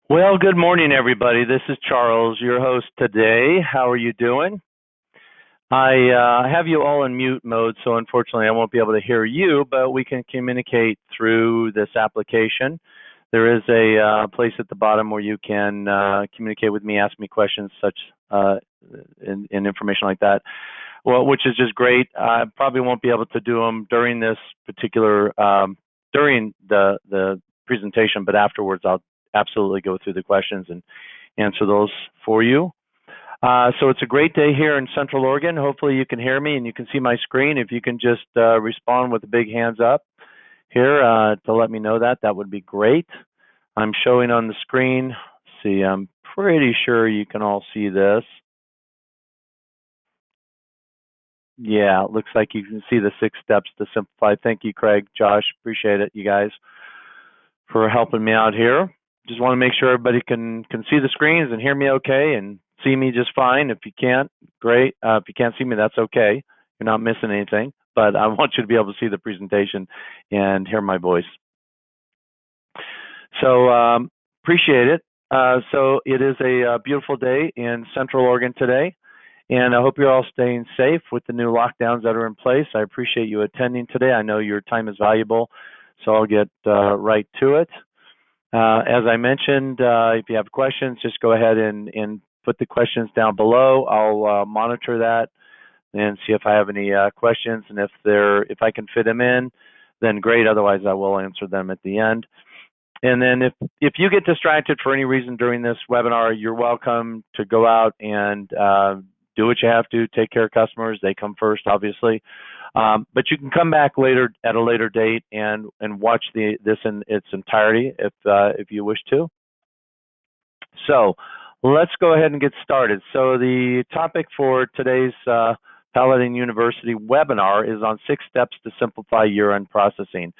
Well, good morning, everybody. This is Charles, your host today. How are you doing? I have you all in mute mode, so unfortunately I won't be able to hear you, but we can communicate through this application. There is a place at the bottom where you can communicate with me, ask me questions, such and information like that. Well, which is just great. I probably won't be able to do them during this particular during the presentation, but afterwards I'll absolutely go through the questions and answer those for you. So it's a great day here in Central Oregon. Hopefully you can hear me and you can see my screen. If you can just respond with a big hands up here to let me know that would be great. I'm showing on the screen. Let's see, I'm pretty sure you can all see this. Yeah, it looks like you can see the 6 steps to simplify. Thank you, Craig, Josh. Appreciate it, you guys, for helping me out here. Just want to make sure everybody can see the screens and hear me okay and see me just fine. If you can't, great. If you can't see me, that's okay. You're not missing anything. But I want you to be able to see the presentation and hear my voice. So appreciate it. So it is a beautiful day in Central Oregon today. And I hope you're all staying safe with the new lockdowns that are in place. I appreciate you attending today. I know your time is valuable, so I'll get right to it. As I mentioned, if you have questions, just go ahead and put the questions down below. I'll monitor that and see if I have any questions, and if I can fit them in, then great. Otherwise, I will answer them at the end. And then if you get distracted for any reason during this webinar, you're welcome to go out and do what you have to, take care of customers. They come first, obviously. But you can come back later at a later date and watch this in its entirety if you wish to. So let's go ahead and get started. So the topic for today's Paladin University webinar is on 6 steps to simplify year-end processing.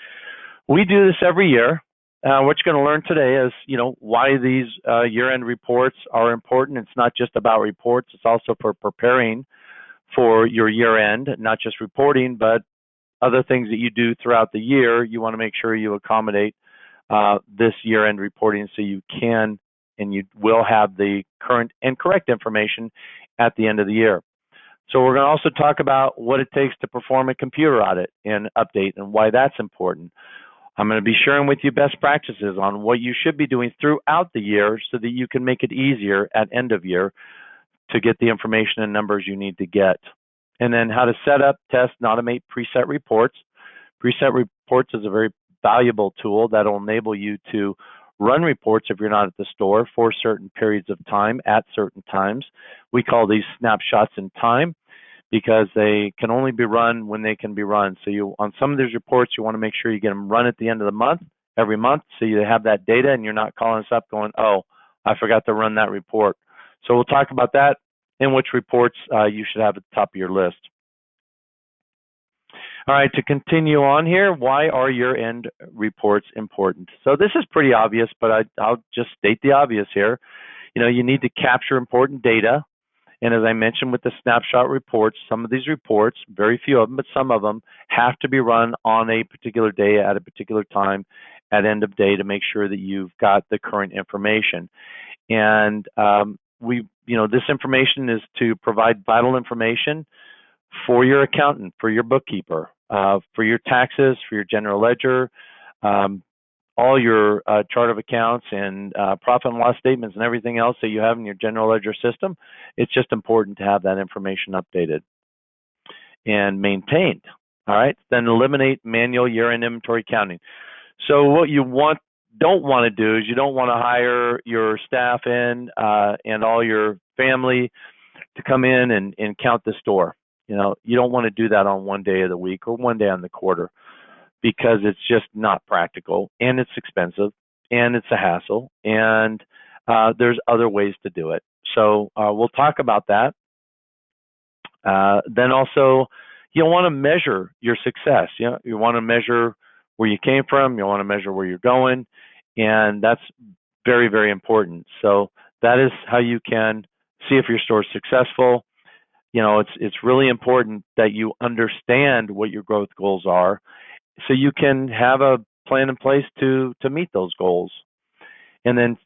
We do this every year. What you're going to learn today is, why these year-end reports are important. It's not just about reports. It's also for preparing for your year-end, not just reporting, but other things that you do throughout the year. You want to make sure you accommodate this year-end reporting so you can and you will have the current and correct information at the end of the year. So we're going to also talk about what it takes to perform a computer audit and update and why that's important. I'm going to be sharing with you best practices on what you should be doing throughout the year so that you can make it easier at end of year to get the information and numbers you need to get. And then how to set up, test, and automate preset reports. Preset reports is a very valuable tool that will enable you to run reports if you're not at the store for certain periods of time at certain times. We call these snapshots in time, because they can only be run when they can be run. So on some of these reports, you want to make sure you get them run at the end of the month, every month, so you have that data and you're not calling us up going, oh, I forgot to run that report. So we'll talk about that and which reports you should have at the top of your list. All right, to continue on here, why are year-end reports important? So this is pretty obvious, but I'll just state the obvious here. You need to capture important data. And as I mentioned with the snapshot reports, some of these reports, very few of them, but some of them have to be run on a particular day at a particular time at end of day to make sure that you've got the current information. And this information is to provide vital information for your accountant, for your bookkeeper, for your taxes, for your general ledger, all your chart of accounts and profit and loss statements and everything else that you have in your general ledger system. It's just important to have that information updated and maintained. All right, then eliminate manual year-end inventory counting. So what you don't want to do is you don't want to hire your staff in and all your family to come in and count the store. You don't want to do that on one day of the week or one day on the quarter, because it's just not practical and it's expensive and it's a hassle, and there's other ways to do it. So we'll talk about that. Then also, you want to measure your success. You want to measure where you came from. You want to measure where you're going, and that's very, very important. So that is how you can see if your store is successful. It's really important that you understand what your growth goals are, so you can have a plan in place to meet those goals. And then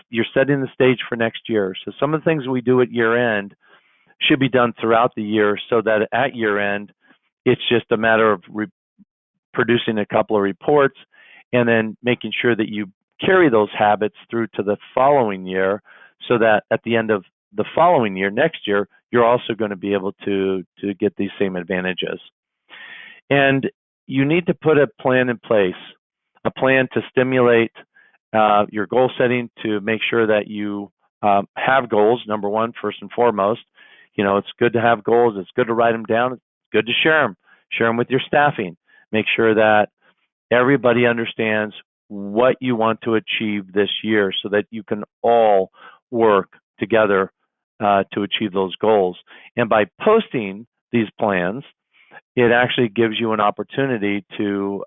You're setting the stage for next year. So some of the things we do at year end should be done throughout the year, so that at year end, it's just a matter of producing a couple of reports and then making sure that you carry those habits through to the following year, so that at the end of the following year, next year, you're also going to be able to get these same advantages. And you need to put a plan in place, a plan to stimulate your goal setting, to make sure that you have goals. Number one, first and foremost, it's good to have goals. It's good to write them down. It's good to share them. Share them with your staffing. Make sure that everybody understands what you want to achieve this year, so that you can all work together to achieve those goals. And by posting these plans, it actually gives you an opportunity to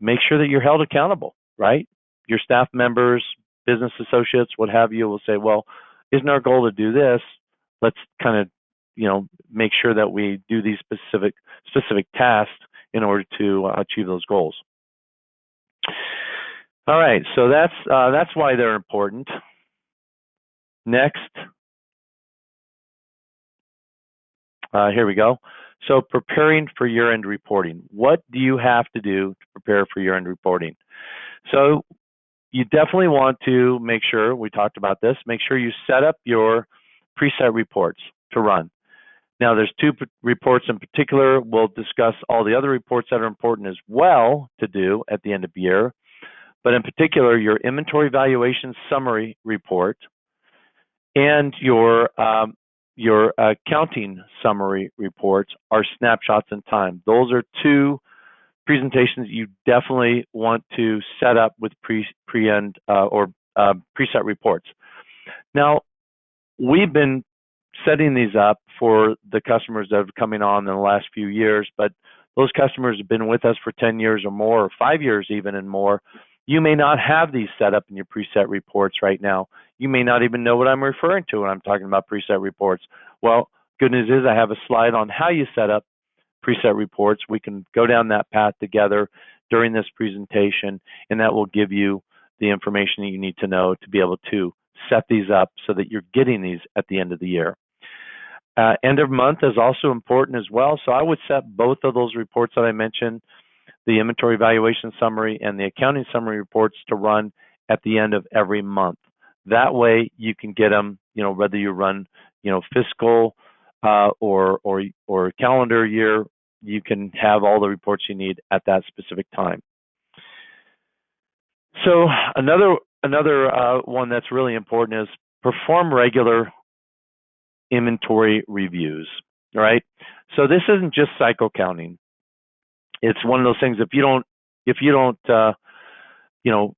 make sure that you're held accountable, right? Your staff members, business associates, what have you, will say, well, isn't our goal to do this? Let's kind of, make sure that we do these specific tasks in order to achieve those goals. All right, so that's why they're important. Next, here we go. So preparing for year-end reporting. What do you have to do to prepare for year-end reporting? So you definitely want to make sure, we talked about this, make sure you set up your preset reports to run. Now, there's two reports in particular. We'll discuss all the other reports that are important as well to do at the end of the year. But in particular, your inventory valuation summary report and your accounting summary reports are snapshots in time. Those are two presentations you definitely want to set up with preset reports. Now, we've been setting these up for the customers that have been coming on in the last few years, but those customers have been with us for 10 years or more, or 5 years even and more. You may not have these set up in your preset reports right now. You may not even know what I'm referring to when I'm talking about preset reports. Well, good news is I have a slide on how you set up preset reports. We can go down that path together during this presentation, and that will give you the information that you need to know to be able to set these up so that you're getting these at the end of the year. End of month is also important as well. So I would set both of those reports that I mentioned, the inventory valuation summary and the accounting summary reports, to run at the end of every month. That way you can get them, whether you run, fiscal or calendar year, you can have all the reports you need at that specific time. So another one that's really important is perform regular inventory reviews. All right. So this isn't just cycle counting. It's one of those things. If you don't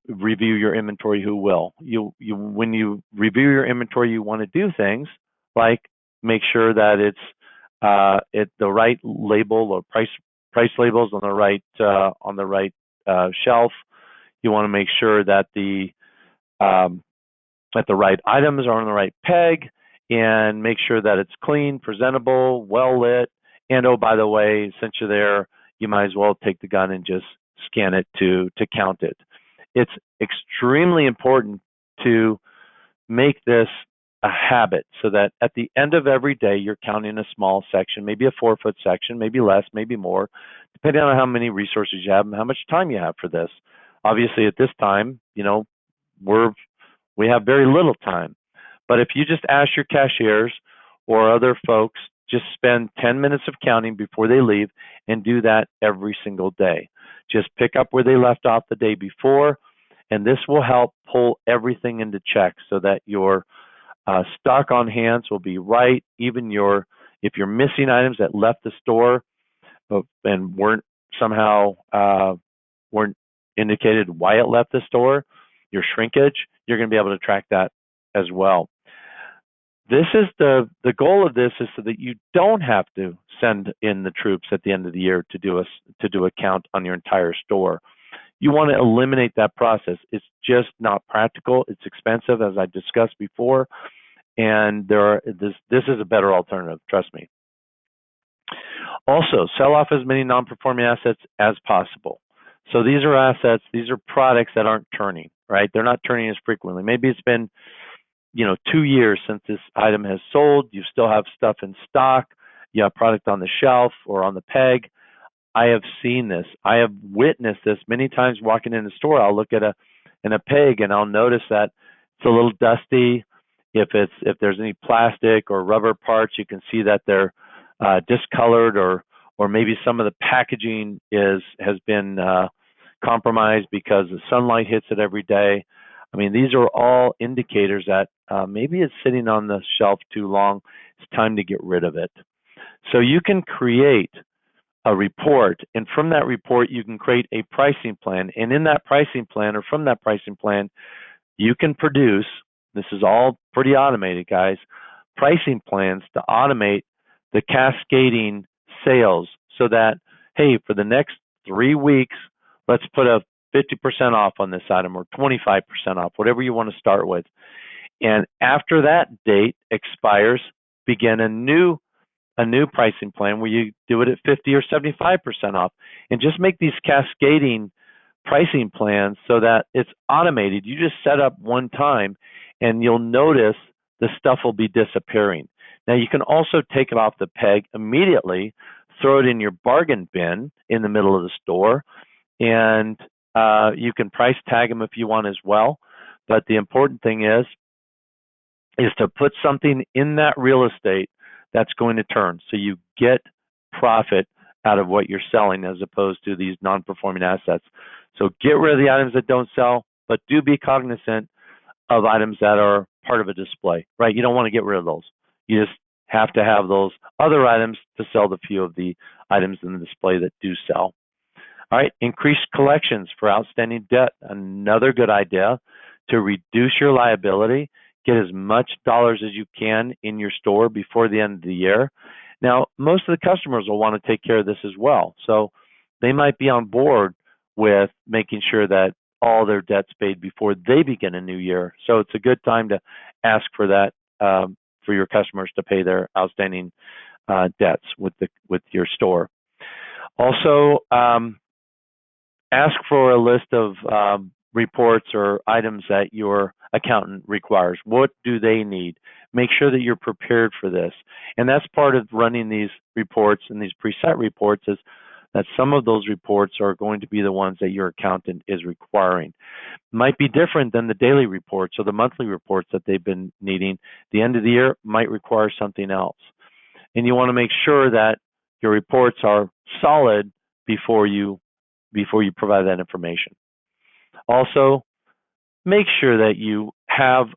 review your inventory, who will? When you review your inventory, you want to do things like make sure that it's the right label or price labels on the right shelf. You want to make sure that the right items are on the right peg, and make sure that it's clean, presentable, well lit. And oh, by the way, since you're there, you might as well take the gun and just scan it to count it. It's extremely important to make this a habit, so that at the end of every day, you're counting a small section, maybe a 4-foot section, maybe less, maybe more, depending on how many resources you have and how much time you have for this. Obviously, at this time, we have very little time. But if you just ask your cashiers or other folks, just spend 10 minutes of counting before they leave, and do that every single day. Just pick up where they left off the day before, and this will help pull everything into check, so that your stock on hands will be right. Even if you're missing items that left the store and weren't indicated why it left the store, your shrinkage, you're going to be able to track that as well. This is the goal of this is so that you don't have to send in the troops at the end of the year to do a count on your entire store. You want to eliminate that process. It's just not practical. It's expensive, as I discussed before, and this is a better alternative. Trust me. Also, sell off as many non-performing assets as possible. So these are assets, these are products that aren't turning. right? They're not turning as frequently. Maybe it's been 2 years since this item has sold. You still have stuff in stock. You have product on the shelf or on the peg. I have seen this. I have witnessed this many times walking in the store. I'll look at a peg and I'll notice that it's a little dusty. If there's any plastic or rubber parts, you can see that they're discolored, or maybe some of the packaging has been compromised because the sunlight hits it every day. I mean, these are all indicators that maybe it's sitting on the shelf too long. It's time to get rid of it. So you can create a report, and from that report, you can create a pricing plan. And in that pricing plan, or from that pricing plan, you can produce, this is all pretty automated, guys, pricing plans to automate the cascading sales so that, hey, for the next 3 weeks, let's put a 50% off on this item or 25% off, whatever you want to start with. And after that date expires, begin a new pricing plan where you do it at 50 or 75% off, and just make these cascading pricing plans so that it's automated. You just set up one time and you'll notice the stuff will be disappearing. Now you can also take it off the peg immediately, throw it in your bargain bin in the middle of the store, and you can price tag them if you want as well. But the important thing is to put something in that real estate that's going to turn, so you get profit out of what you're selling as opposed to these non-performing assets. So get rid of the items that don't sell, but do be cognizant of items that are part of a display, right? You don't want to get rid of those. You just have to have those other items to sell the few of the items in the display that do sell. All right, increase collections for outstanding debt. Another good idea to reduce your liability. Get as much dollars as you can in your store before the end of the year. Now, most of the customers will want to take care of this as well. So they might be on board with making sure that all their debt's paid before they begin a new year. So it's a good time to ask for that, for your customers to pay their outstanding debts with your store. Also, ask for a list of reports or items that your accountant requires. What do they need? Make sure that you're prepared for this. And that's part of running these reports and these preset reports, is that some of those reports are going to be the ones that your accountant is requiring. Might be different than the daily reports or the monthly reports that they've been needing. The end of the year might require something else. And you want to make sure that your reports are solid before you provide that information. Also, make sure that you have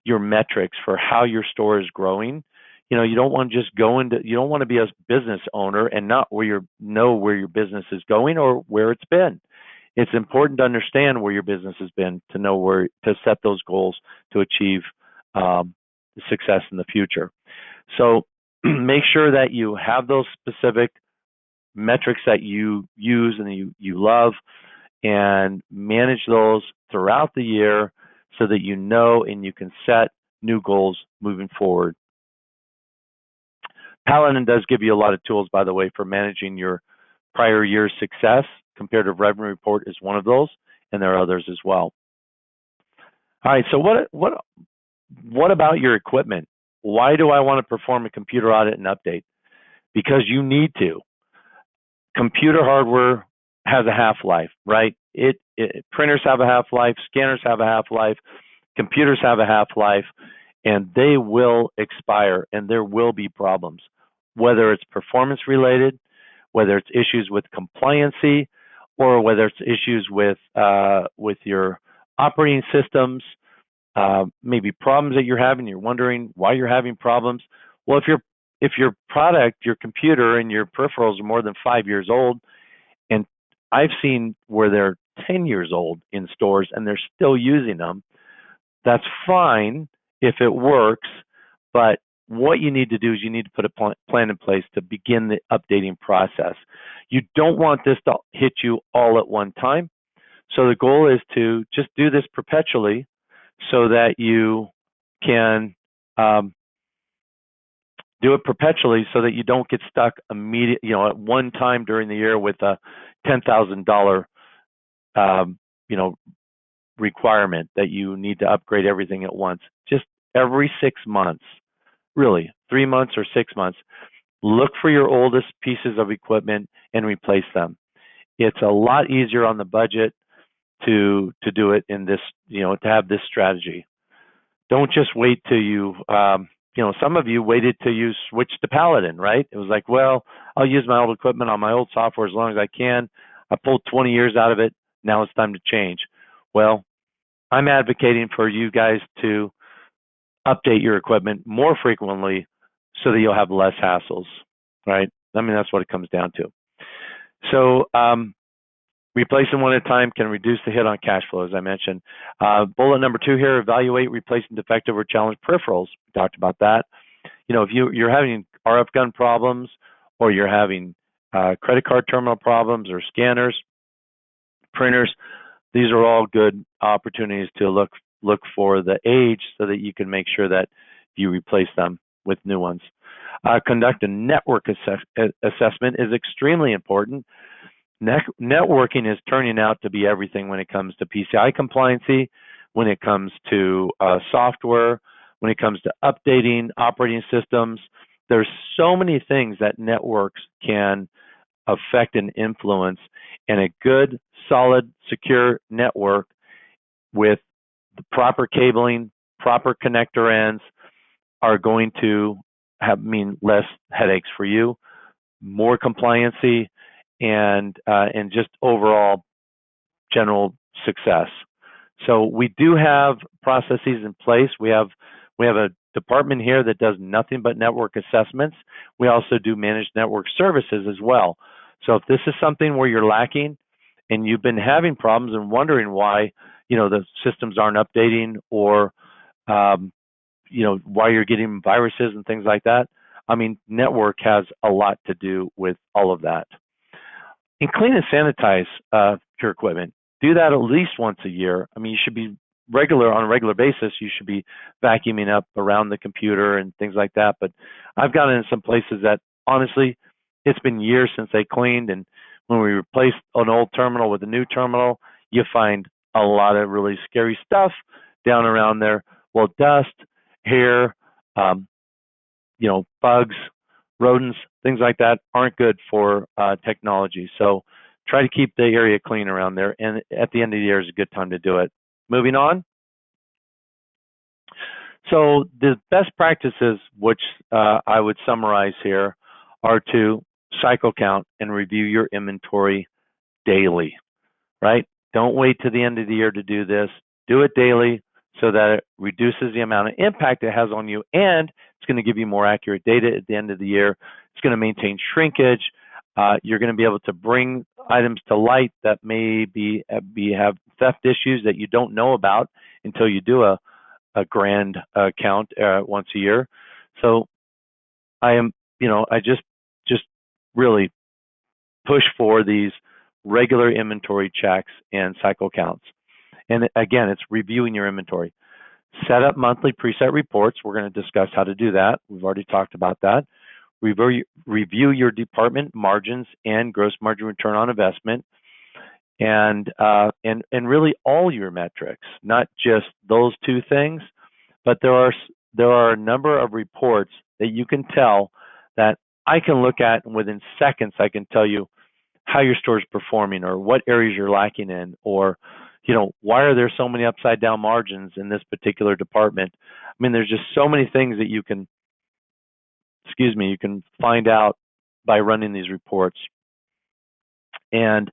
your metrics for how your store is growing. You don't want to just you don't want to be a business owner and not know where your business is going or where it's been. It's important to understand where your business has been to know where to set those goals to achieve success in the future. So make sure that you have those specific metrics that you use and you love, and manage those throughout the year so that you know and you can set new goals moving forward. Paladin does give you a lot of tools, by the way, for managing your prior year's success. Comparative revenue report is one of those, and there are others as well. All right, so what about your equipment? Why do I want to perform a computer audit and update? Because you need to. Computer hardware has a half-life, right? Printers have a half-life, scanners have a half-life, computers have a half-life, and they will expire, and there will be problems, whether it's performance-related, whether it's issues with compliancy, or whether it's issues with your operating systems, maybe problems that you're having. You're wondering why you're having problems. Well, if your product, your computer, and your peripherals are more than 5 years old, and I've seen where they're 10 years old in stores and they're still using them, that's fine if it works, but what you need to do is you need to put a plan in place to begin the updating process. You don't want this to hit you all at one time. So the goal is to just do this perpetually so that you can do it perpetually so that you don't get stuck at one time during the year with a $10,000 requirement that you need to upgrade everything at once. Just every 6 months, really 3 months or 6 months, look for your oldest pieces of equipment and replace them. It's a lot easier on the budget to do it in this, to have this strategy. Don't just wait till some of you waited till you switched to Paladin, right? It was like, well, I'll use my old equipment on my old software as long as I can. I pulled 20 years out of it. Now it's time to change. Well, I'm advocating for you guys to update your equipment more frequently so that you'll have less hassles, right? I mean, that's what it comes down to. So replacing one at a time can reduce the hit on cash flow, as I mentioned. Bullet number 2 here, evaluate replacing defective or challenged peripherals. We talked about that. If you're having RF gun problems, or you're having credit card terminal problems, or scanners, printers, these are all good opportunities to look for the age so that you can make sure that you replace them with new ones. Conduct a network assessment is extremely important. Networking is turning out to be everything when it comes to PCI compliancy, when it comes to software, when it comes to updating operating systems. There's so many things that networks can affect and influence, and a good, solid, secure network with the proper cabling, proper connector ends are going to mean less headaches for you, more compliancy, and just overall general success. So we do have processes in place. We have a department here that does nothing but network assessments. We also do managed network services as well. So if this is something where you're lacking and you've been having problems and wondering why the systems aren't updating, or why you're getting viruses and things like that, I mean, network has a lot to do with all of that. And clean and sanitize your equipment. Do that at least once a year. I mean, you should be on a regular basis. You should be vacuuming up around the computer and things like that. But I've gotten in some places that, honestly, it's been years since they cleaned. And when we replace an old terminal with a new terminal, you find a lot of really scary stuff down around there. Well, dust, hair, bugs, rodents, things like that aren't good for technology. So try to keep the area clean around there. And at the end of the year is a good time to do it. Moving on. So the best practices, which I would summarize here, are to cycle count and review your inventory daily, right? Don't wait to the end of the year to do this. Do it daily so that it reduces the amount of impact it has on you, and it's going to give you more accurate data at the end of the year. It's going to maintain shrinkage. You're going to be able to bring items to light that may have theft issues that you don't know about until you do a grand count once a year. So I just really push for these regular inventory checks and cycle counts. And again, it's reviewing your inventory. Set up monthly preset reports. We're going to discuss how to do that. We've already talked about that. Review your department margins and gross margin return on investment, and really all your metrics, not just those two things, but there are a number of reports that you can tell that I can look at, and within seconds I can tell you how your store is performing, or what areas you're lacking in, or why are there so many upside down margins in this particular department. I mean, there's just so many things that you can find out by running these reports. And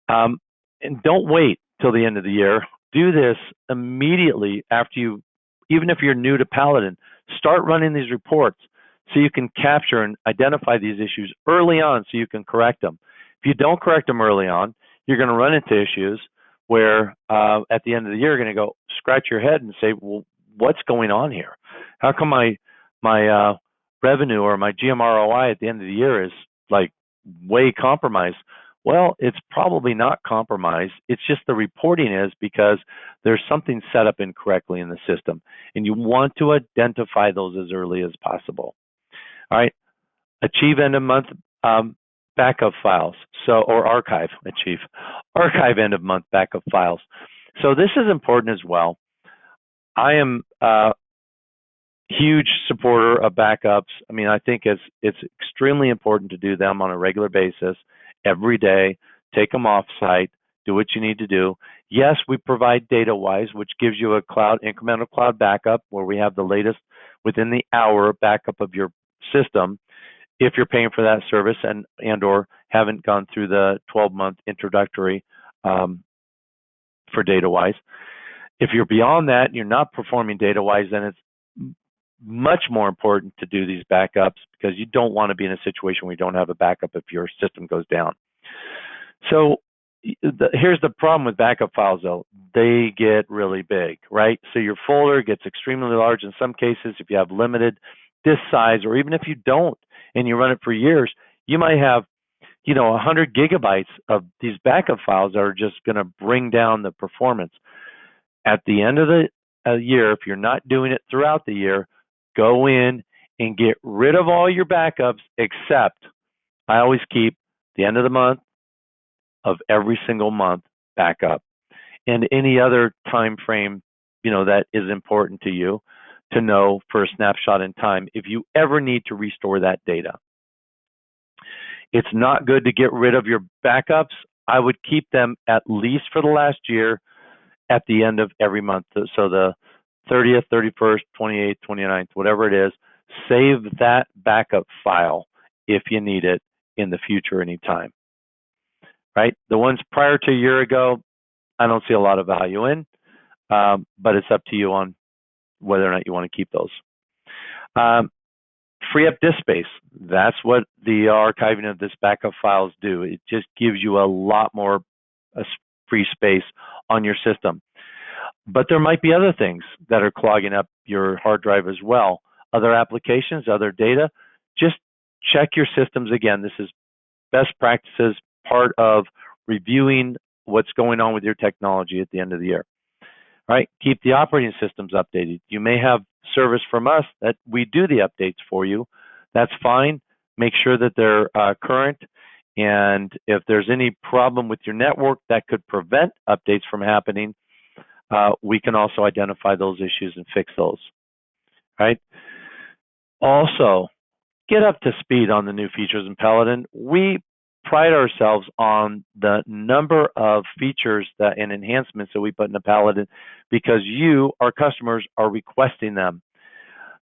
don't wait till the end of the year. Do this immediately after even if you're new to Paladin, start running these reports so you can capture and identify these issues early on so you can correct them. If you don't correct them early on, you're going to run into issues where at the end of the year, you're going to go scratch your head and say, well, what's going on here? How come my revenue or my GMROI at the end of the year is like way compromised? Well, it's probably not compromised. It's just the reporting is because there's something set up incorrectly in the system, and you want to identify those as early as possible. All right, achieve end of month backup files. Achieve archive end of month backup files. So this is important as well. I am a huge supporter of backups. I mean, I think it's extremely important to do them on a regular basis, every day. Take them off site, do what you need to do. Yes, we provide DataWise, which gives you a incremental cloud backup where we have the latest within the hour backup of your system if you're paying for that service and or haven't gone through the 12-month introductory for DataWise. If you're beyond that and you're not performing DataWise, then it's much more important to do these backups because you don't want to be in a situation where you don't have a backup if your system goes down. So here's the problem with backup files, though. They get really big, right? So your folder gets extremely large in some cases if you have limited disk size, or even if you don't and you run it for years, you might have 100 gigabytes of these backup files that are just going to bring down the performance. At the end of the year, if you're not doing it throughout the year, go in and get rid of all your backups, except I always keep the end of the month of every single month backup and any other time frame that is important to you to know for a snapshot in time if you ever need to restore that data. It's not good to get rid of your backups. I would keep them at least for the last year at the end of every month. So the 30th, 31st, 28th, 29th, whatever it is, save that backup file if you need it in the future anytime. Right? The ones prior to a year ago, I don't see a lot of value in, but it's up to you on whether or not you want to keep those. Free up disk space. That's what the archiving of this backup files do. It just gives you a lot more free space on your system. But there might be other things that are clogging up your hard drive as well. Other applications, other data. Just check your systems again. This is best practices, part of reviewing what's going on with your technology at the end of the year. Right? Keep the operating systems updated. You may have service from us that we do the updates for you. That's fine. Make sure that they're current. And if there's any problem with your network that could prevent updates from happening, we can also identify those issues and fix those. Right? Also, get up to speed on the new features in Paladin. We pride ourselves on the number of features and enhancements that we put into Paladin because you, our customers, are requesting them.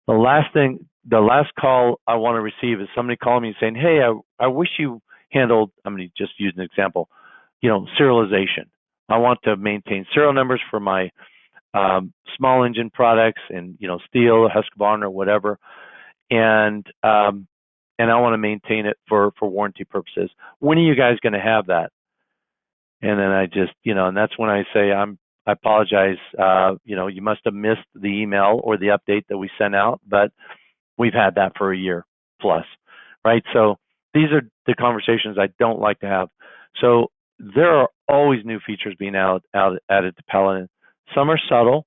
The last call I want to receive is somebody calling me and saying, hey, I wish you handled, I'm going to just use an example, serialization. I want to maintain serial numbers for my small engine products and, Steel, Husqvarna, or whatever. And I want to maintain it for warranty purposes. When are you guys going to have that? And then I just, and that's when I say, I apologize. You must have missed the email or the update that we sent out, but we've had that for a year plus, right? So these are the conversations I don't like to have. So there are always new features being added to Paladin. Some are subtle,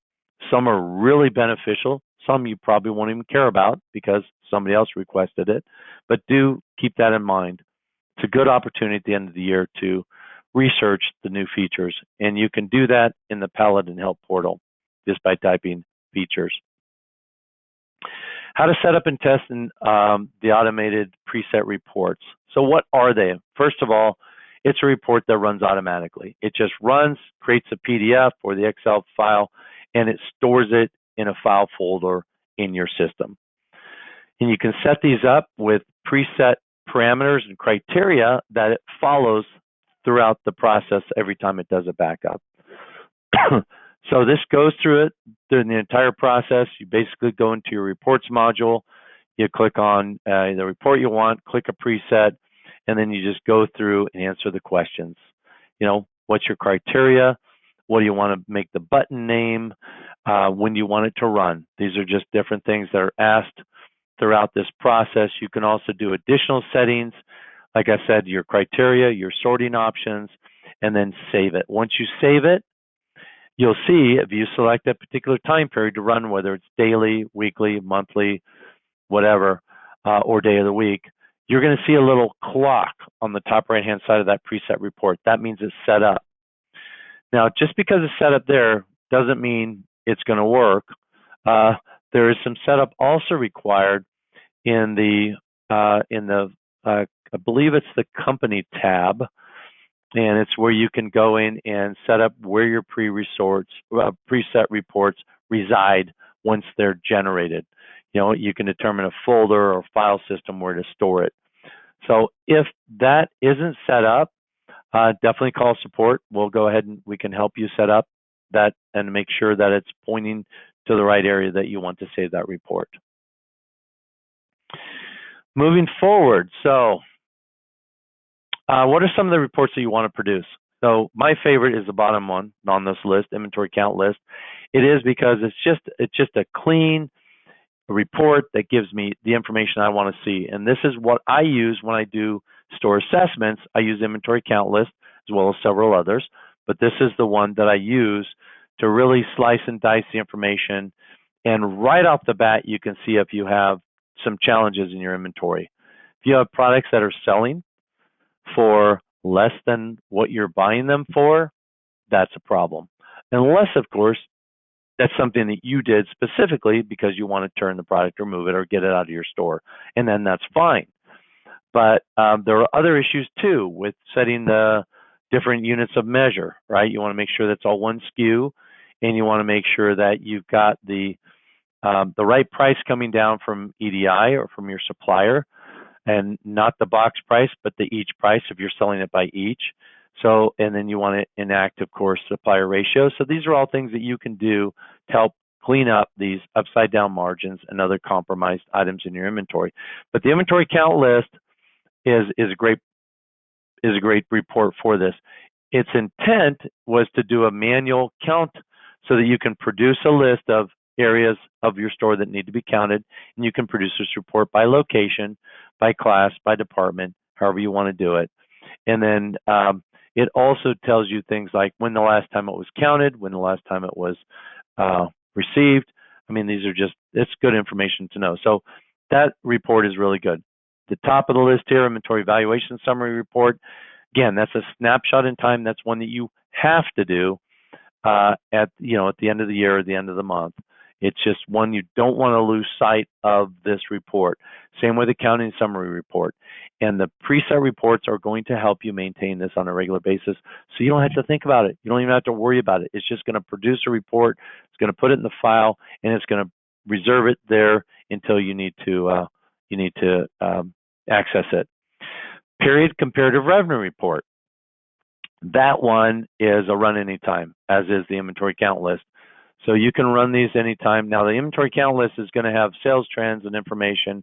some are really beneficial. Some you probably won't even care about because somebody else requested it, but do keep that in mind. It's a good opportunity at the end of the year to research the new features, and you can do that in the Paladin Help portal just by typing features. How to set up and test the automated preset reports. So what are they? First of all, it's a report that runs automatically. It just runs, creates a PDF or the Excel file, and it stores it in a file folder in your system. And you can set these up with preset parameters and criteria that it follows throughout the process every time it does a backup. So this goes through it during the entire process. You basically go into your reports module, you click on the report you want, click a preset, and then you just go through and answer the questions. What's your criteria? What do you want to make the button name? When do you want it to run? These are just different things that are asked throughout this process. You can also do additional settings. Like I said, your criteria, your sorting options, and then save it. Once you save it, you'll see if you select a particular time period to run, whether it's daily, weekly, monthly, whatever, or day of the week, you're going to see a little clock on the top right-hand side of that preset report. That means it's set up. Now, just because it's set up there doesn't mean it's going to work. There is some setup also required in the I believe it's the company tab, and it's where you can go in and set up where your preset reports reside once they're generated. You can determine a folder or file system where to store it. So if that isn't set up, definitely call support. We'll go ahead and we can help you set up that and make sure that it's pointing to the right area that you want to save that report. Moving forward, so what are some of the reports that you want to produce? So my favorite is the bottom one on this list, inventory count list. It is because it's just a clean report that gives me the information I want to see. And this is what I use when I do store assessments. I use inventory count list as well as several others, but this is the one that I use to really slice and dice the information. And right off the bat, you can see if you have some challenges in your inventory. If you have products that are selling for less than what you're buying them for, that's a problem. Unless, of course, that's something that you did specifically because you want to turn the product or move it or get it out of your store, and then that's fine. But there are other issues too with setting the different units of measure, right? You want to make sure that's all one SKU, and you want to make sure that you've got the right price coming down from EDI or from your supplier, and not the box price, but the each price if you're selling it by each. So, and then you want to enact, of course, supplier ratios. So these are all things that you can do to help clean up these upside down margins and other compromised items in your inventory. But the inventory count list is a great report for this. Its intent was to do a manual count so that you can produce a list of areas of your store that need to be counted, and you can produce this report by location, by class, by department, however you want to do it. And then it also tells you things like when the last time it was counted, when the last time it was received. I mean, it's good information to know. So that report is really good. The top of the list here, inventory valuation summary report. Again, that's a snapshot in time. That's one that you have to do at the end of the year or the end of the month. It's just one you don't want to lose sight of this report. Same with the accounting summary report. And the preset reports are going to help you maintain this on a regular basis, so you don't have to think about it. You don't even have to worry about it. It's just going to produce a report. It's going to put it in the file, and it's going to reserve it there until you need to access it. Period comparative revenue report. That one is a run anytime, as is the inventory count list. So you can run these anytime. Now, the inventory count list is going to have sales trends and information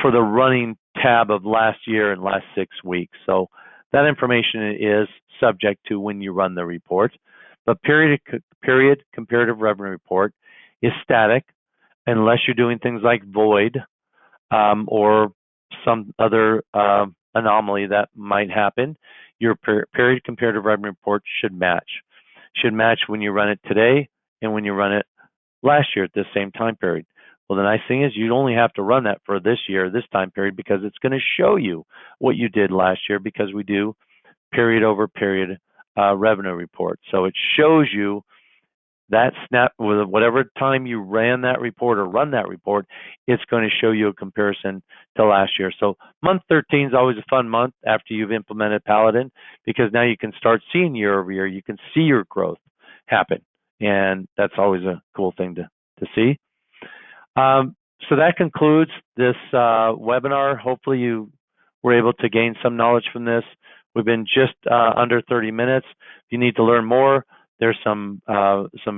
for the running tab of last year and last 6 weeks. So that information is subject to when you run the report. But period comparative revenue report is static unless you're doing things like void or some other anomaly that might happen. Your period comparative revenue report should match. Should match when you run it today and when you run it last year at this same time period. Well, the nice thing is you only have to run that for this year, this time period, because it's going to show you what you did last year, because we do period over period revenue report. So it shows you that snap with whatever time you ran that report or run that report, it's going to show you a comparison to last year. So month 13 is always a fun month after you've implemented Paladin, because now you can start seeing year over year. You can see your growth happen, and that's always a cool thing to see. So that concludes this webinar. Hopefully you were able to gain some knowledge from this. We've been just under 30 minutes. If you need to learn more, there's some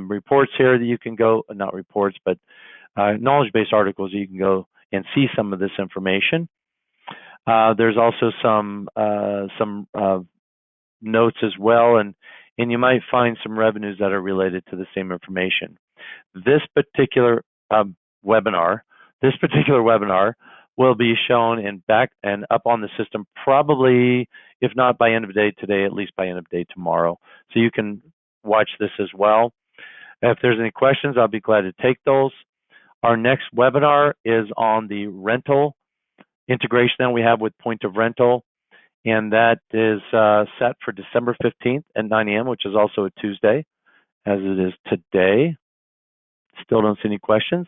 reports here that you can go, not reports, but knowledge-based articles you can go and see some of this information. There's also some notes as well, and you might find some revenues that are related to the same information. This particular webinar will be shown and up on the system probably, if not by end of day today, at least by end of day tomorrow. So you can watch this as well. If there's any questions, I'll be glad to take those. Our next webinar is on the rental integration that we have with point of rental. and that is set for December 15th at 9 a.m., which is also a Tuesday, as it is today. Still don't see any questions.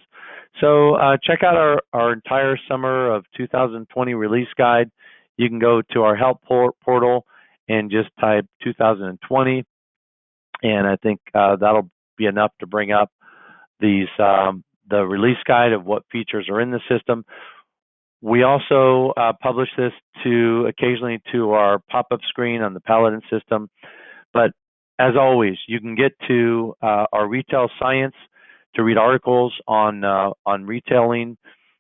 So check out our entire summer of 2020 release guide. You can go to our help portal and just type 2020, and I think that'll be enough to bring up these the release guide of what features are in the system. We also publish this occasionally to our pop-up screen on the Paladin system. But as always, you can get to our retail science to read articles on retailing.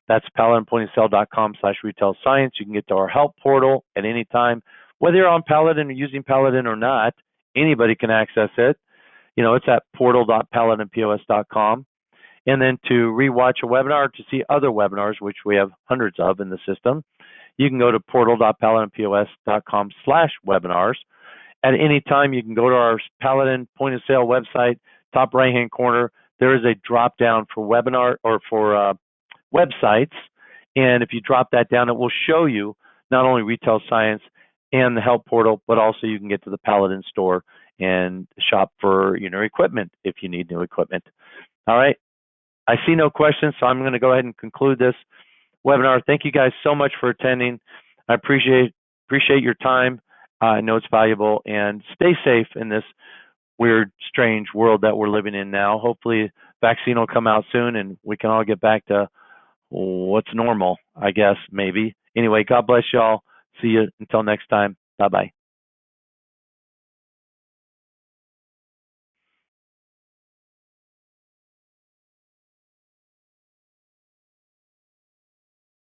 That's paladinpointogsale.com/retail science. You can get to our help portal at any time, whether you're on Paladin or using Paladin or not. Anybody can access it. It's at portal.paladinpos.com. And then to rewatch a webinar, to see other webinars, which we have hundreds of in the system, you can go to portal.paladinpos.com/webinars. At any time, you can go to our Paladin point of sale website, top right-hand corner. There is a drop down for webinar or for websites. And if you drop that down, it will show you not only retail science and the help portal, but also you can get to the Paladin store and shop for equipment if you need new equipment. All right. I see no questions, so I'm going to go ahead and conclude this webinar. Thank you guys so much for attending. I appreciate your time. I know it's valuable, and stay safe in this weird, strange world that we're living in now. Hopefully, vaccine will come out soon, and we can all get back to what's normal, I guess, maybe. Anyway, God bless y'all. See you until next time. Bye-bye.